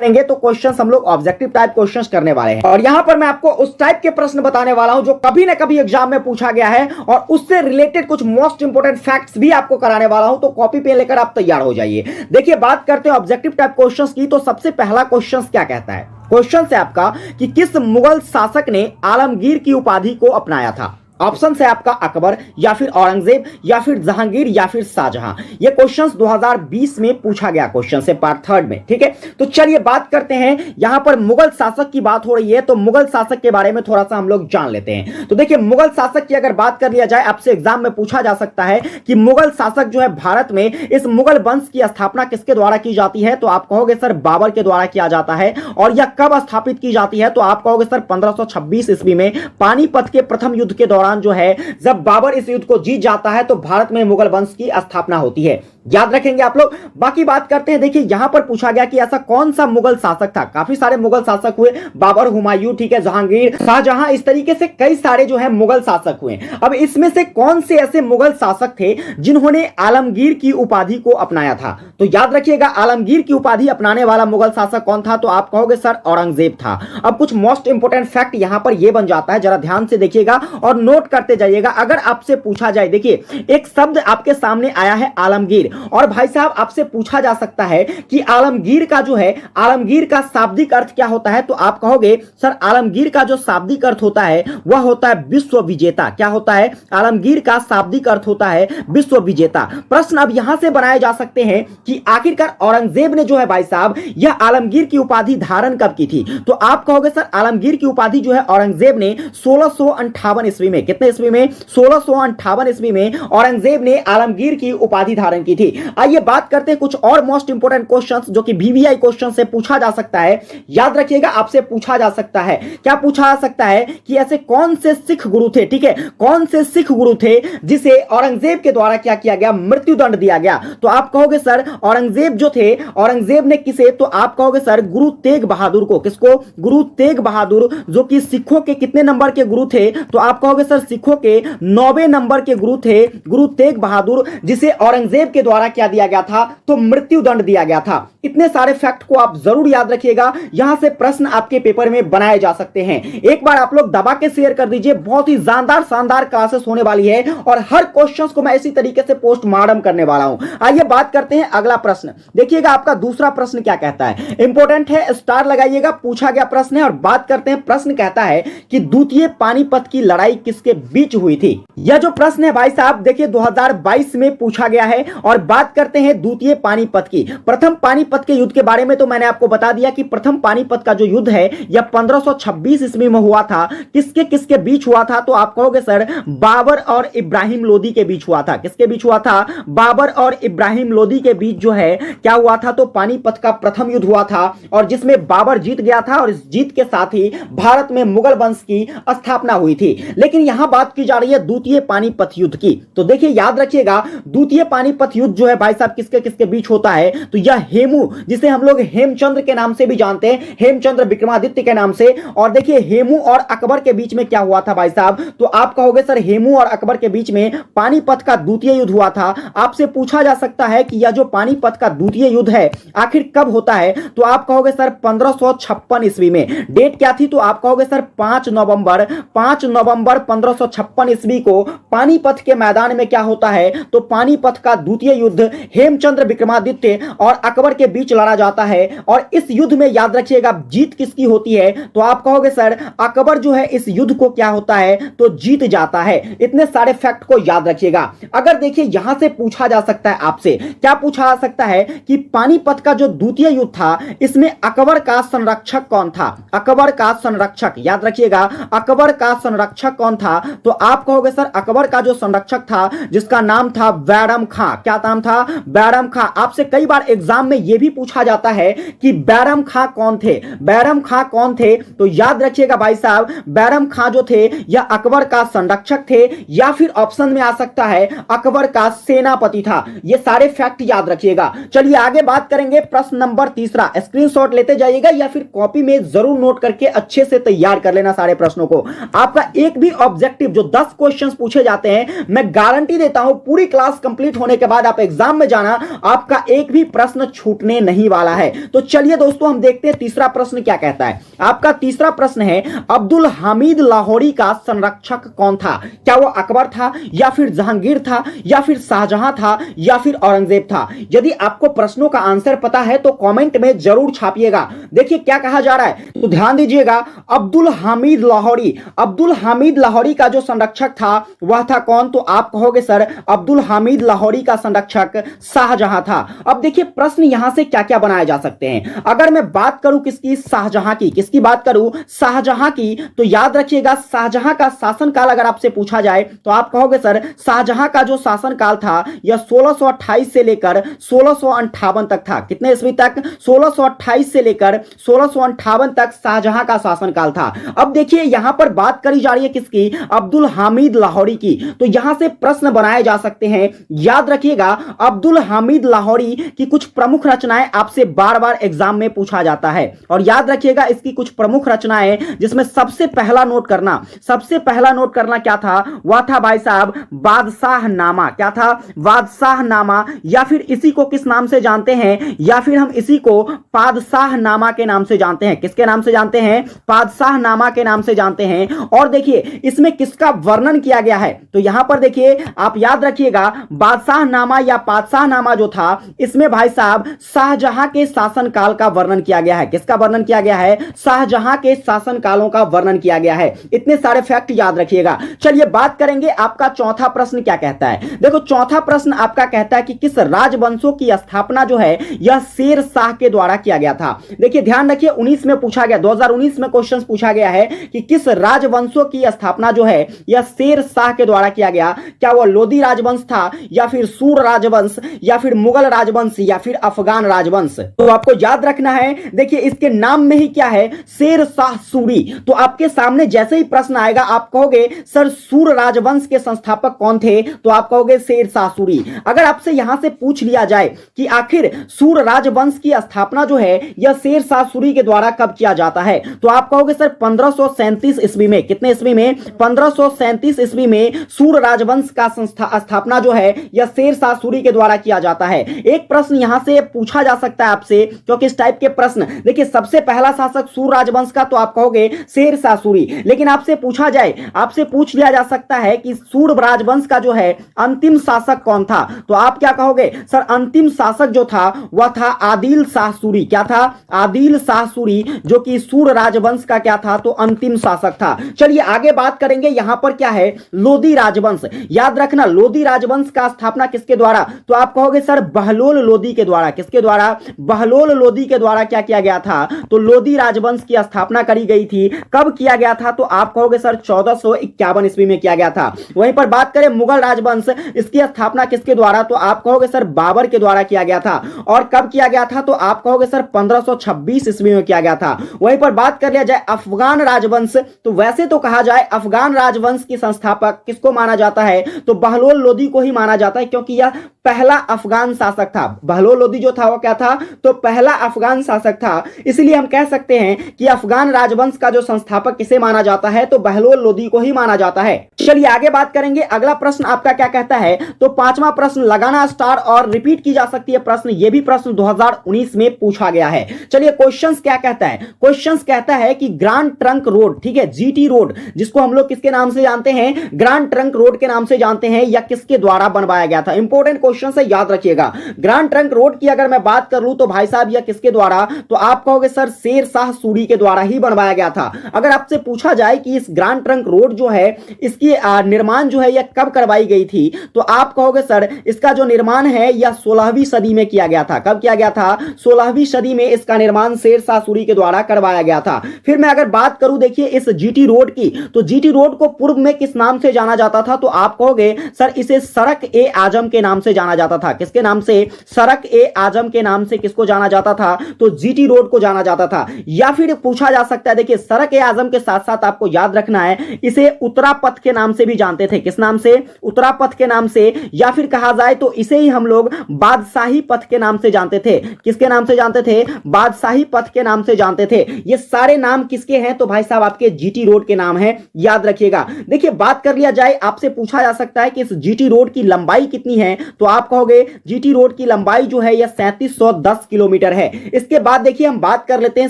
करेंगे तो क्वेश्चंस हम लोग ऑब्जेक्टिव टाइप क्वेश्चंस करने वाले हैं और यहां पर मैं आपको उस टाइप के प्रश्न बताने वाला हूं जो कभी ना कभी एग्जाम में पूछा गया है और उससे रिलेटेड कुछ मोस्ट इंपोर्टेंट फैक्ट्स भी आपको कराने वाला हूं। तो कॉपी पेन लेकर आप तैयार हो जाइए। देखिए, बात करते हैं ऑब्जेक्टिव टाइप क्वेश्चंस की, तो सबसे पहला क्वेश्चन क्या कहता है? क्वेश्चन है आपका कि किस मुगल शासक ने आलमगीर की उपाधि को अपनाया था? ऑप्शन है आपका अकबर या फिर औरंगजेब या फिर जहांगीर या फिर शाहजहां। ये क्वेश्चंस 2020 में पूछा गया क्वेश्चन है पार्ट 3 में। ठीक है, तो चलिए बात करते हैं। यहां पर मुगल शासक की बात हो रही है तो मुगल शासक के बारे में थोड़ा सा हम लोग जान लेते हैं। तो देखिए, मुगल शासक की अगर बात कर लिया जाए, आपसे एग्जाम में पूछा जा सकता है कि मुगल शासक जो है भारत में इस मुगल वंश की स्थापना किसके द्वारा की जाती है? तो आप कहोगे सर बाबर के द्वारा किया जाता है। और यह कब स्थापित की जाती है? तो आप कहोगे सर 1526 ईस्वी में पानीपत के प्रथम युद्ध के दौरान जो है, जब बाबर इस युद्ध को जीत जाता है तो भारत में मुगल वंश की स्थापना होती है। याद रखेंगे आप लोग। बाकी बात करते हैं। देखिए, यहां पर पूछा गया कि ऐसा कौन सा मुगल शासक था। काफी सारे मुगल शासक हुए, बाबर, हुमायूं, ठीक है, जहांगीर, शाहजहां, इस तरीके से कई सारे जो है मुगल शासक हुए। अब इसमें से कौन से ऐसे मुगल शासक थे जिन्होंने आलमगीर की उपाधि को अपनाया था? तो याद रखिएगा, आलमगीर की उपाधि अपनाने वाला मुगल शासक कौन था? तो आप कहोगे सर औरंगजेब था। अब कुछ मोस्ट इंपोर्टेंट फैक्ट यहां पर यह बन जाता है, जरा ध्यान से देखिएगा और नोट करते जाइएगा। अगर आपसे पूछा जाए, देखिए एक शब्द आपके सामने आया है आलमगीर, और भाई साहब आपसे पूछा जा सकता है कि आलमगीर का जो है, आलमगीर का शाब्दिक अर्थ क्या होता है? तो आप कहोगे सर आलमगीर का जो शाब्दिक अर्थ होता है वह होता है विश्व विजेता। क्या होता है? आलमगीर का शाब्दिक अर्थ होता है विश्व विजेता। प्रश्न अब यहां से बनाए जा सकते हैं कि आखिरकार औरंगजेब ने जो है भाई साहब यह आलमगीर की उपाधि धारण कब की थी? तो आप कहोगे सर आलमगीर की उपाधि जो है औरंगजेब ने 1658 ईस्वी में, कितने ईस्वी में? 1658 ईस्वी में औरंगजेब ने आलमगीर की उपाधि धारण की थी। आइए बात करते हैं कुछ और मोस्ट इंपोर्टेंट क्वेश्चंस जो कि वीवीआई क्वेश्चन से पूछा जा सकता है। याद रखिएगा, आपसे पूछा जा सकता है, क्या पूछा जा सकता है कि ऐसे कौन से सिख गुरु थे, ठीक है, कौन से सिख गुरु थे जिसे औरंगजेब के द्वारा क्या किया गया? मृत्युदंड दिया गया। तो आप कहोगे सर औरंगजेब जो थे, औरंगजेब ने किसे? तो आप कहोगे सर गुरु तेग बहादुर को। किसको? गुरु तेग बहादुर, जो कि सिखों के कितने नंबर के गुरु थे? तो आप कहोगे सर सिखों के 9वें नंबर के गुरु थे गुरु तेग बहादुर, जिसे औरंगजेब के द्वारा क्या दिया गया था? तो मृत्युदंड दिया गया था। इतने सारे फैक्ट को आप जरूर याद रखिएगा, यहां से प्रश्न आपके पेपर में बनाए जा सकते हैं। एक बार आप लोग दबा के शेयर कर दीजिए, बहुत ही शानदार क्लासेस होने वाली है और हर क्वेश्चंस को मैं इसी तरीके से पोस्टमार्टम करने वाला हूं। आइए बात करते हैं अगला प्रश्न। देखिएगा आपका दूसरा प्रश्न क्या कहता है, इंपॉर्टेंट है, स्टार लगाइएगा, पूछा गया प्रश्न है। और बात करते हैं, प्रश्न कहता है कि द्वितीय पानीपत की लड़ाई किसके बीच हुई थी? यह जो प्रश्न है भाई साहब देखिए 2022 में पूछा गया है। और बात करते हैं द्वितीय पानीपत की। प्रथम पानीपत के युद्ध के बारे में तो मैंने आपको बता दिया कि प्रथम पानीपत का जो युद्ध है यह 1526 ईस्वी में हुआ था। किसके किसके बीच हुआ था? तो आप कहोगे सर बाबर और इब्राहिम लोदी के बीच हुआ था। किसके बीच हुआ था? बाबर और इब्राहिम लोदी के बीच जो है क्या हुआ था? तो पानीपत का प्रथम युद्ध हुआ था और जिसमें बाबर जीत गया था और इस जीत के साथ ही भारत में मुगल वंश की स्थापना हुई थी। लेकिन यहां बात की जा रही है द्वितीय पानीपत युद्ध की। तो देखिए याद रखिएगा, द्वितीय पानीपत युद्ध जो है भाई साहब किसके किसके बीच होता है? तो यह हेमू, जिसे हम लोग हेमचंद्र के नाम से भी जानते हैं, हेमचंद्र विक्रमादित्य के नाम से। और देखिए हेमू और अकबर के बीच में क्या हुआ था भाई साहब? तो आप कहोगे सर हेमू और अकबर के बीच में पानीपत का द्वितीय युद्ध हुआ था। आपसे पूछा जा सकता है कि यह जो पानीपत का द्वितीय युद्ध है आखिर कब होता है? तो आप कहोगे सर 1556 ईस्वी में। डेट क्या थी? तो आप कहोगे सर 5 नवंबर 1556 ईस्वी को पानीपत के मैदान में क्या होता है? तो पानीपत का द्वितीय युद्ध हेमचंद्र विक्रमादित्य और अकबर के बीच लड़ा जाता है। और इस युद्ध में याद रखिएगा जीत किसकी होती है? तो आप कहोगे सर अकबर जो है इस युद्ध को क्या होता है? तो जीत जाता है। इतने सारे फैक्ट को याद रखिएगा। अगर देखिए यहां से पूछा जा सकता है, आपसे क्या पूछा जा सकता है कि पानीपत का जो द्वितीय युद्ध था इसमें अकबर का संरक्षक कौन था? अकबर का संरक्षक, याद रखिएगा, अकबर का संरक्षक कौन था? तो आप कहोगे सर अकबर का जो संरक्षक था जिसका नाम था बैरम खां। क्या नाम था? बैरम खां। आपसे कई बार एग्जाम में यह भी पूछा जाता है कि बैरम खां कौन थे? बैरम खां कौन थे? तो याद रखिएगा भाई साहब, बैरम खां जो थे यह अकबर का संरक्षक थे या फिर ऑप्शन में आ सकता है अकबर का सेनापति था। ये सारे फैक्ट याद रखिएगा। चलिए आगे बात करेंगे प्रश्न नंबर तीसरा। स्क्रीनशॉट लेते जाइएगा या फिर कॉपी में जरूर नोट करके अच्छे से तैयार कर लेना सारे प्रश्नों को। आपका एक भी ऑब्जेक्टिव जो 10 क्वेश्चंस पूछे जाते हैं, मैं गारंटी देता हूं पूरी क्लास कंप्लीट होने के बाद आप एग्जाम में जाना, आपका एक भी प्रश्न छूटने नहीं वाला है। तो चलिए दोस्तों हम देखते हैं तीसरा प्रश्न क्या कहता है। आपका तीसरा प्रश्न है, अब्दुल हामिद लाहौरी का संरक्षक कौन था? क्या वो अकबर था, या फिर जहांगीर था, या फिर शाहजहां था, या फिर औरंगजेब था? यदि आपको प्रश्नों का आंसर पता है तो कमेंट में जरूर छापिएगा। देखिए क्या कहा जा रहा है, तो ध्यान दीजिएगा। अब्दुल हामिद लाहौरी, अब्दुल हामिद लाहौरी का जो संरक्षक था वह था कौन? तो आप कहोगे सर अब्दुल हामिद लाहौरी का संरक्षक शाहजहां था। अब देखिए प्रश्न यहां से क्या क्या बनाए जा सकते हैं। अगर मैं बात करूं किसकी, शाहजहां की, किसकी बात करूं? शाहजहां की। तो याद रखिएगा शाहजहां का शासनकाल अगर आपसे पूछा जाए तो आप कहोगे सर शाहजहां का जो शासनकाल था यह 1628 से लेकर 1658 तक था। कितने ईस्वी तक? 1628 से लेकर 1658 तक शाहजहां का शासनकाल था। अब देखिए यहां पर बात करी जा रही है किसकी? अब्दुल हामिद लाहौरी की। तो यहां से प्रश्न बनाए जा सकते हैं। याद रखिएगा अब्दुल हामिद लाहौरी की कुछ प्रमुख रचनाएं आपसे बार बार एग्जाम में पूछा जाता है। और याद रखिएगा इसकी कुछ प्रमुख रचनाएं, जिसमें सबसे पहला नोट करना, सबसे पहला नोट करना क्या था? वह था भाई साहब बादशाहनामा। क्या था? बादशाहनामा। या फिर इसी को किस नाम से जानते हैं? या फिर हम इसी को पादशाहनामा के नाम से जानते हैं। किसके नाम से जानते हैं? पादशाहनामा के नाम से जानते हैं। और देखिए इसमें किसका वर्णन किया गया है? तो यहां पर देखिए आप याद रखिएगा बादशाहनामा या पादशाहनामा जो था इसमें भाई साहब शाहजहां के शासनकाल का वर्णन किया गया है। किसका वर्णन किया गया है? शाहजहां के शासनकालों का वर्णन किया गया है। इतने सारे फैक्ट याद रखिएगा। चलिए बात करेंगे आपका चौथा प्रश्न क्या कहता है। देखो चौथा प्रश्न आपका कहता है कि किस राजवंशों की स्थापना जो है यह शेर शाह के द्वारा किया गया था। देखिए ध्यान रखिए 19 में पूछा गया, 2019 में क्वेश्चन पूछा गया है कि किस राजवंशों की स्थापना जो है यह शेर शाह के द्वारा किया गया। क्या वह लोधी राजवंश था, या फिर सूर राजवंश, या फिर मुगल राजवंश, या फिर अफगान राजवंश? तो आपको याद रखना है, देखिए इसके नाम में ही क्या है? शेर शाह सूरी। तो आपके सामने जैसे ही प्रश्न आएगा आप कहोगे सर सूर राजवंश के संस्थापक कौन थे? तो आप कहोगे शेर शाह सूरी। अगर आपसे यहां से पूछ लिया जाए कि आखिर सूर राजवंश की स्थापना जो है यह शेर शाह सूरी के द्वारा कब किया जाता है? तो आप कहोगे सर 1537 ईस्वी में। कितने ईस्वी में? 1537 ईस्वी में सूर राजवंश का स्थापना जो है यह शेर शाह सूरी के द्वारा किया जाता है। एक प्रश्न यहां से पूछा जा सकता है आपसे, क्योंकि इस टाइप के प्रश्न, देखिए सबसे पहला शासक सूर राजवंश का तो आप कहोगे शेर शाह सूरी। लेकिन आपसे पूछा जाए, आपसे पूछ लिया जा सकता है कि सूर राजवंश का जो है अंतिम शासक कौन था? तो आप क्या कहोगे? सर अंतिम शासक जो था वह था आदिल शाह सूरी। क्या था? आदिल शाह सूरी, जो कि सूर राजवंश का क्या था? तो अंतिम शासक था। चलिए आगे बात करेंगे। यहां पर क्या है? लोधी राजवंश। याद रखना लोधी राजवंश का स्थापना किसके द्वारा? तो आप कहोगे सर बहलोल लोधी के द्वारा। किसके द्वारा? बहलोल लोधी के द्वारा क्या किया गया था? तो लोधी राजवंश की स्थापना करी गई थी। कब किया गया था? तो आप कहोगे सर 1451 ईस्वी में किया गया था। वहीं पर बात करें मुगल राजवंश, इसकी स्थापना किसके द्वारा? तो आप कहोगे सर बाबर के द्वारा किया गया था। और कब किया गया था? तो आप कहोगे सर 1526 ईस्वी में किया गया था। वहीं पर बात कर लिया जाए अफगान राजवंश, तो वैसे तो कहा जाए अफगान राजवंश की संस्थापक किसको माना जाता है? तो बहलोल लोधी को ही माना जाता है, क्योंकि यह पहला अफगान शासक था। बहलोल लोधी जो था वो क्या था? तो पहला अफगान शासक था। इसलिए हम कह सकते हैं कि अफगान राजवंश का जो संस्थापक किसे माना जाता है? तो बहलोल लोधी को ही माना जाता है। चलिए आगे बात करेंगे। अगला प्रश्न आपका क्या कहता है? तो पांचवा प्रश्न, लगाना स्टार और रिपीट की जा सकती है प्रश्न। यह भी प्रश्न 2019 में पूछा गया है। चलिए क्वेश्चंस क्या कहता है? क्वेश्चंस कहता है कि ग्रांड ट्रंक रोड, ठीक है, जीटी रोड, जिसको हम लोग किसके नाम से जानते हैं? ग्रांड ट्रंक रोड के नाम से जानते हैं, या किसके द्वारा बनवाया गया था? इंपॉर्टेंट क्वेश्चन है, याद रखिएगा। ग्रांड ट्रंक रोड की अगर मैं बात कर लूं तो भाई साहब यह किसके द्वारा? तो आप कहोगे सर शेर शाह सूरी के द्वारा ही बनवाया गया था। अगर आपसे पूछा जाए कि इस ग्रांड ट्रंक रोड जो है इसकी निर्माण जो है यह कब करवाई गई थी, तो आप कहोगे सर इसका जो निर्माण है यह 16वीं सदी में किया गया था। कब किया गया था? 16वीं सदी में इसका निर्माण शेर शाह सूरी के द्वारा करवाया गया था। फिर मैं अगर बात करूं देखिए इस जीटी रोड की, तो जीटी रोड को पूर्व में किस नाम से जाना जाता था? तो आप कहोगे सर इसे सड़क ए आजम के नाम से जाना जाता था। किसके नाम से? सड़क ए आजम के नाम से किसको जाना जाता था? तो जीटी रोड को जाना जाता था। या फिर पूछा जा सकता है, देखिए सड़क ए आजम के साथ साथ आपको याद रखना है इसे उत्तरा पथ के नाम से भी जानते थे। किस नाम से? उत्तरा पथ के नाम से। या फिर कहा जाए तो इसे ही हम लोग बादशाही पथ के नाम से जानते थे। किसके नाम से जानते थे? बादशाही पथ के नाम से जानते थे। ये सारे नाम किसके हैं? तो भाई साहब आपके जीटी रोड के नाम है, याद रखिएगा। देखिए बात कर लिया जाए, आपसे पूछा जा सकता है कि इस जीटी रोड की लंबाई कितनी है? तो आप कहोगे जीटी रोड की लंबाई जो है यह 3710 किलोमीटर है। इसके बाद देखिए हम बात कर लेते हैं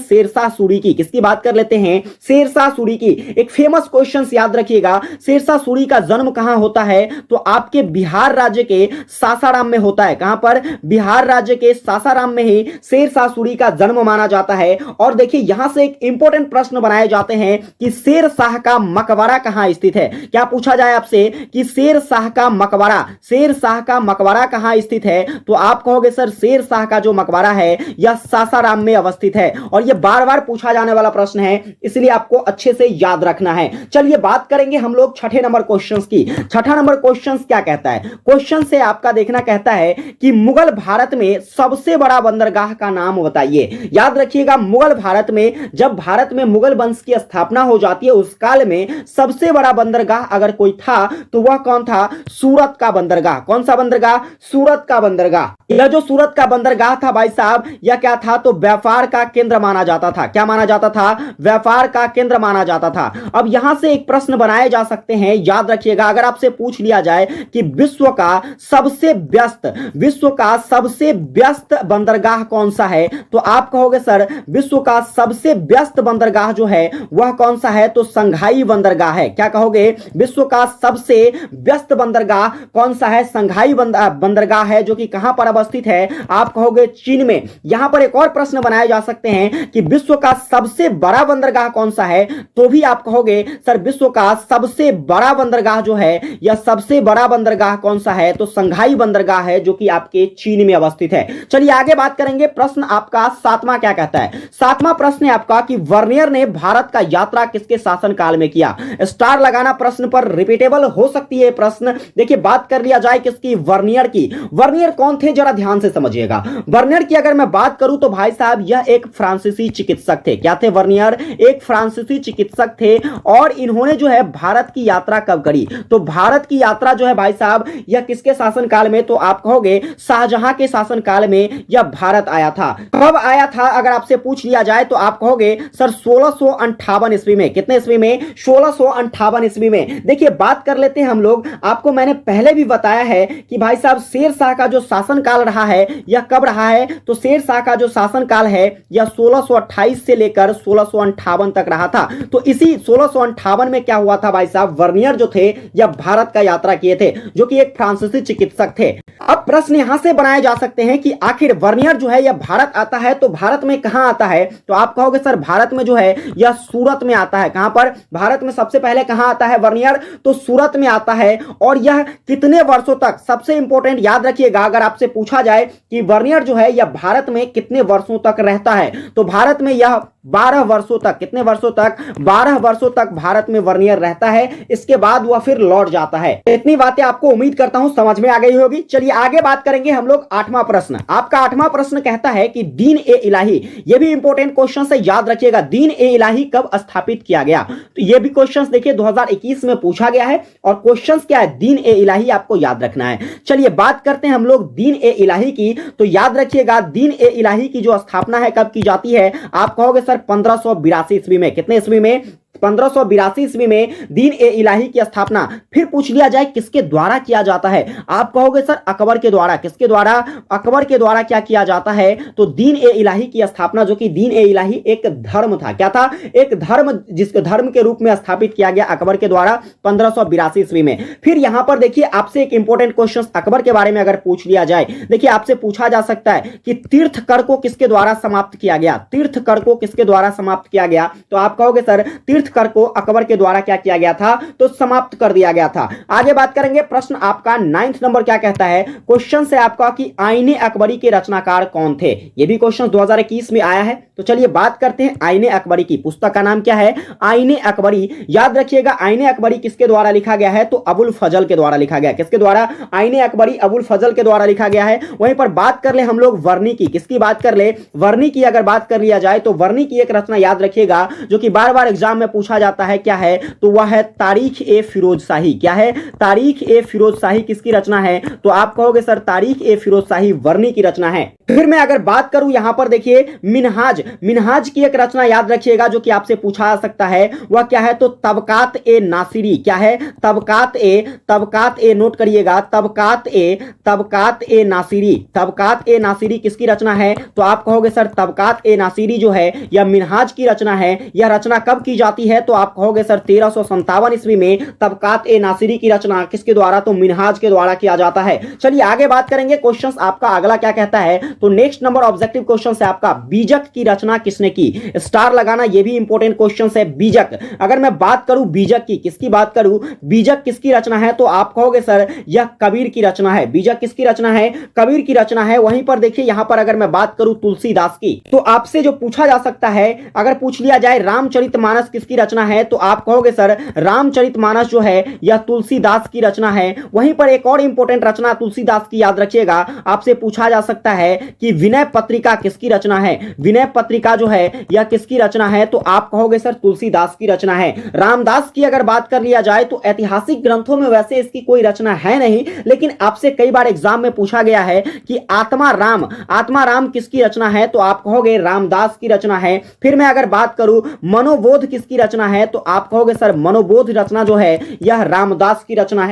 शेरशाह सूरी की। किसकी बात कर लेते हैं? शेरशाह सूरी की। एक फेमस क्वेश्चन याद रखिएगा, शेरशाह सूरी का जन्म कहां होता है? तो आपके बिहार राज्य के सासाराम में होता है। कहां पर? बिहार राज्य के सासाराम में ही शेरशाह सूरी का जन्म माना जाता है। और देखिए यहां से एक इंपॉर्टेंट प्रश्न बनाए जाते हैं कि शेरशाह का मकबरा कहां स्थित है। क्या पूछा जाए आपसे कि शेरशाह का मकबरा कहां स्थित है? तो आप कहोगे सर शेरशाह का जो मकबरा है यह सासाराम में अवस्थित है। और यह बार बार पूछा जाने वाला प्रश्न है, इसलिए आपको अच्छे से याद रखना है। चलिए बात करेंगे हम लोग छठे नंबर क्वेश्चन की। छठा नंबर क्वेश्चन क्या कहता है? क्वेश्चन से आपका देखना कहता है कि मुगल भारत में सबसे बड़ा बंदरगाह का नाम बताइए। याद रखिएगा, मुगल भारत में जब भारत में मुगल वंश की स्थापना हो जाती है उस काल में सबसे बड़ा बंदरगाह अगर कोई था तो वह कौन था? सूरत का बंदरगाह। कौन सा बंदरगाह? सूरत का बंदरगाह। यह जो सूरत का बंदरगाह था भाई साहब, यह क्या था? तो व्यापार का केंद्र माना जाता था। क्या माना जाता था? व्यापार का केंद्र माना जाता था। अब यहां से एक प्रश्न बनाए जा सकते हैं, याद रखिएगा, अगर आपसे पूछ लिया जाए कि विश्व का सबसे व्यस्त बंदरगाह कौन सा है, तो आप कहोगे सर विश्व का सबसे व्यस्त बंदरगाह जो है वह कौन सा है? तो संघाई बंदरगाह है। क्या कहोगे? विश्व का सबसे व्यस्त बंदरगाह कौन सा है? संघाई बंदरगाह है, जो कि कहां पर अवस्थित है? आप कहोगे चीन में। यहां पर एक और प्रश्न बनाए जा सकते हैं कि विश्व का सबसे बड़ा बंदरगाह कौन सा है, तो भी आप कहोगे सर विश्व का सबसे बड़ा बंदरगाह जो है या सबसे बड़ा बंदरगाह कौन सा है? तो संघाई बंदरगाह है, जो कि आपके चीन में अवस्थित है। चलिए आगे बात करेंगे। प्रश्न आपका सातवां क्या कहता है? सातवां प्रश्न है आपका कि वर्नियर ने भारत का यात्रा किसके शासनकाल में किया? स्टार लगाना प्रश्न पर रिपीटेबल हो सकती है प्रश्न। देखिए बात कर लिया जाए किसकी? वर्नियर की। वर्नियर कौन थे जरा ध्यान से समझिएगा। वर्नियर की अगर मैं बात करूं तो भाई साहब यह एक फ्रांसीसी चिकित्सक थे। क्या थे वर्नियर? एक फ्रांसीसी चिकित्सक थे। और इन्होंने जो है भारत की यात्रा कब करी? तो भारत की यात्रा जो है भाई साहब यह किसके शासनकाल में? तो आप कहोगे शाहजहां के शासनकाल में यह भारत आया था। कब आया था अगर आपसे पूछ लिया जाए तो आप कहोगे सर 1658 ईस्वी में। कितने ईस्वी में? 1658 ईस्वी में। देखिए बात कर लेते हैं हम लोग। आपको मैंने पहले भी बताया है कि भाई साहब शेरशाह का जो शासनकाल रहा है यह कब रहा है? तो शेरशाह का जो शासनकाल है यह 1628 से लेकर 1658 तक रहा था। तो इसी 1658 में क्या हुआ था भाई साहब? वर्नियर जो थे यह भारत का यात्रा किए थे, जो कि एक फ्रांसीसी चिकित्सक थे। अब प्रश्न यहां से बनाए जा सकते हैं कि आखिर वर्नियर जो है यह भारत आता है तो भारत में कहां आता है? तो आप कहोगे सर भारत में जो है यह सूरत में आता है। कहां पर? भारत में सबसे पहले कहां आता है वर्नियर? तो सूरत में आता है। और यह कितने वर्षों तक, सबसे इंपॉर्टेंट याद रखिएगा, अगर आपसे पूछा जाए कि वर्नियर जो है यह भारत में कितने वर्षों तक रहता है, तो भारत में यह 12 वर्षों तक। कितने वर्षों तक? 12 वर्षों तक भारत में वर्नियर रहता है। इसके बाद वह फिर लौट जाता है। इतनी बातें आपको उम्मीद करता हूं समझ में आ गई होगी। चलिए आगे बात करेंगे हम लोग। आठवां प्रश्न आपका आठवां प्रश्न कहता है कि दीन ए इलाही, यह भी इंपॉर्टेंट क्वेश्चन है, याद रखिएगा। दीन ए इलाही कब स्थापित किया गया? तो यह भी क्वेश्चन देखिए 2021 में पूछा गया है। और क्वेश्चन क्या है? दीन ए इलाही आपको याद रखना है। चलिए बात करते हैं हम लोग दीन ए इलाही की। तो याद रखिएगा दीन ए इलाही की जो स्थापना है कब की जाती है? आप कहोगे सर 1582 ईस्वी में। कितने ईस्वी में? 1582 ईस्वी में दीन ए इलाही की स्थापना। फिर पूछ लिया जाए किसके द्वारा किया जाता है? आप कहोगे सर अकबर के द्वारा। किसके द्वारा? अकबर के द्वारा क्या किया जाता है? तो दीन ए इलाही की स्थापना, जो कि दीन ए इलाही एक धर्म था। क्या था? एक धर्म, जिसके धर्म के रूप में स्थापित किया गया अकबर के द्वारा 1582 ईस्वी में। फिर यहां पर देखिए आपसे एक इंपॉर्टेंट क्वेश्चन अकबर के बारे में अगर पूछ लिया जाए, देखिए आपसे पूछा जा सकता है कि तीर्थकर को किसके द्वारा समाप्त किया गया? तीर्थकर को किसके द्वारा समाप्त किया गया? तो आप कहोगे सर तीर्थकर को अकबर के द्वारा क्या किया गया था? तो समाप्त कर दिया गया था। आगे बात करेंगे। प्रश्न आपका 9th नंबर क्या कहता है? क्वेश्चन से आपका कि आईने अकबरी के रचनाकार कौन थे? यह भी क्वेश्चन 2021 में आया है। तो चलिए बात करते हैं आईने अकबरी की। पुस्तक का नाम क्या है? आईने अकबरी। याद रखिएगा आईने अकबरी किसके द्वारा लिखा गया है? तो अबुल फजल के द्वारा लिखा गया। किसके द्वारा? आईने अकबरी अबुल फजल के द्वारा लिखा गया है। वहीं पर बात कर ले हम लोग वर्नी की। किसकी बात कर ले? वर्नी की अगर बात कर लिया जाए तो वर्नी की एक रचना याद रखिएगा जो कि बार बार एग्जाम में पूछा जाता है। क्या है? तो वह है तारीख ए फिरोज शाही। क्या है? तारीख ए फिरोज शाही किसकी रचना है? तो आप कहोगे सर तारीख ए फिरोज शाही वर्नी की रचना है। फिर मैं अगर बात करूं यहां पर देखिए मिनहाज, मिनहाज की एक रचना याद रखिएगा जो कि आपसे पूछा जा सकता है, वह क्या है? तो तबकात ए नासिरी। क्या है? तबकात ए, तबकात ए नोट करिएगा, तबकात ए, तबकात ए नासिरी। तबकात ए नासिरी किसकी रचना है? तो आप कहोगे सर तबकात ए नासिरी जो है यह मिनहाज की रचना है। यह रचना कब की जाती है? तो आप कहोगे सर 1357 ईस्वी में तबकात ए नासिरी की रचना किसके द्वारा? तो मिनहाज के द्वारा किया जाता है। चलिए आगे बात करेंगे। क्वेश्चन आपका अगला क्या कहता है? तो नेक्स्ट नंबर ऑब्जेक्टिव क्वेश्चन है आपका, बीजक की रचना किसने की? स्टार लगाना यह भी इंपॉर्टेंट क्वेश्चन है। बीजक, अगर मैं बात करूं बीजक की, किसकी बात करूं? बीजक किसकी रचना है? तो आप कहोगे सर यह कबीर की रचना है। बीजक किसकी रचना है? कबीर की रचना है। वहीं पर देखिए यहां पर अगर मैं बात करूं तुलसीदास की, तो आपसे जो पूछा जा सकता है, अगर पूछ लिया जाए रामचरितमानस किसकी रचना है, तो आप कहोगे सर रामचरितमानस जो है यह तुलसीदास की रचना है। वहीं पर एक और इंपॉर्टेंट रचना तुलसीदास की याद रखिएगा, आपसे पूछा जा सकता है कि विनय पत्रिका किसकी रचना है? विनय पत्रिका जो है यह किसकी रचना है? तो आप कहोगे सर तुलसीदास की रचना है। रामदास की अगर बात कर लिया जाए तो ऐतिहासिक ग्रंथों में वैसे इसकी कोई रचना है नहीं, लेकिन आपसे कई बार एग्जाम में पूछा गया है कि आत्मा राम, आत्मा राम किसकी रचना है? तो आप कहोगे रामदास की रचना है। फिर मैं अगर बात करूं मनोबोध किसकी रचना है, तो आप कहोगे सर मनोबोध रचना जो है यह रामदास की रचना है।